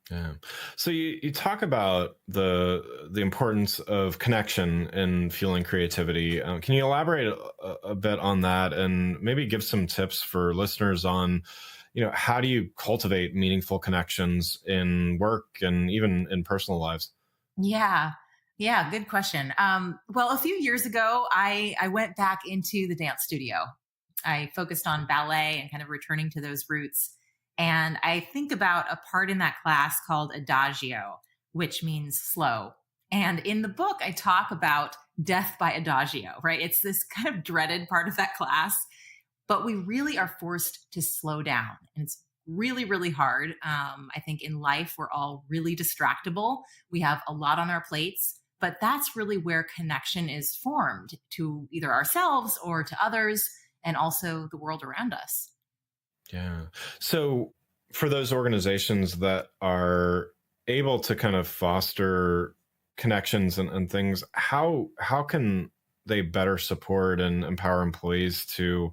Yeah. So you talk about the importance of connection in fueling creativity. Can you elaborate a bit on that and maybe give some tips for listeners on, how do you cultivate meaningful connections in work and even in personal lives? Yeah. Yeah, good question. Well, a few years ago, I went back into the dance studio. I focused on ballet and kind of returning to those roots. And I think about a part in that class called Adagio, which means slow. And in the book, I talk about death by Adagio, right? It's this kind of dreaded part of that class, but we really are forced to slow down. And it's really, really hard. I think in life, we're all really distractible. We have a lot on our plates, but that's really where connection is formed to either ourselves or to others and also the world around us. Yeah. So for those organizations that are able to kind of foster connections and things, how can they better support and empower employees to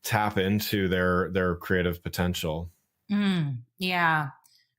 tap into their creative potential? Yeah.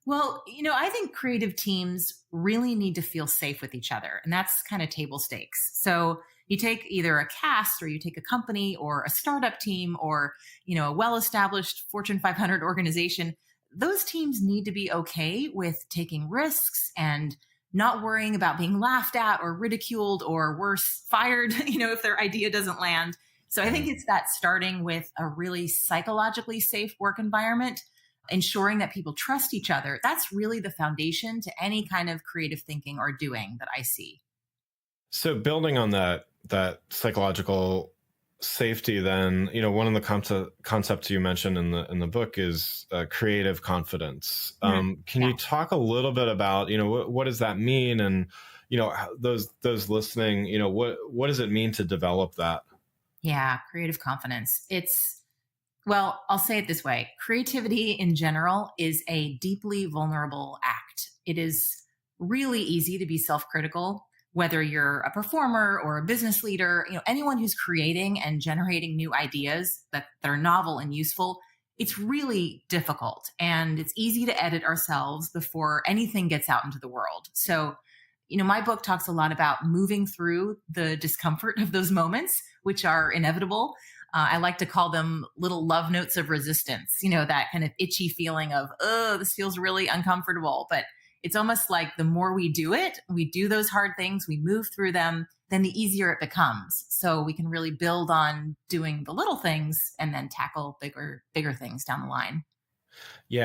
Well, I think creative teams really need to feel safe with each other, and that's kind of table stakes. So you take either a cast or you take a company or a startup team or, a well-established Fortune 500 organization. Those teams need to be okay with taking risks and not worrying about being laughed at or ridiculed or worse, fired, if their idea doesn't land. So I think Yeah. it's that starting with a really psychologically safe work environment, ensuring that people trust each other. That's really the foundation to any kind of creative thinking or doing that I see. So building on that psychological safety, then one of the concepts you mentioned in the book is creative confidence. Mm, Can yeah. you talk a little bit about what does that mean, and those listening, what does it mean to develop that? Yeah. Creative confidence. Well, I'll say it this way: creativity in general is a deeply vulnerable act. It is really easy to be self critical, whether you're a performer or a business leader, anyone who's creating and generating new ideas that are novel and useful. It's really difficult and it's easy to edit ourselves before anything gets out into the world. So, my book talks a lot about moving through the discomfort of those moments, which are inevitable. I like to call them little love notes of resistance, that kind of itchy feeling of, oh, this feels really uncomfortable. But it's almost like the more we do it, we do those hard things, we move through them, then the easier it becomes. So we can really build on doing the little things and then tackle bigger things down the line. Yeah.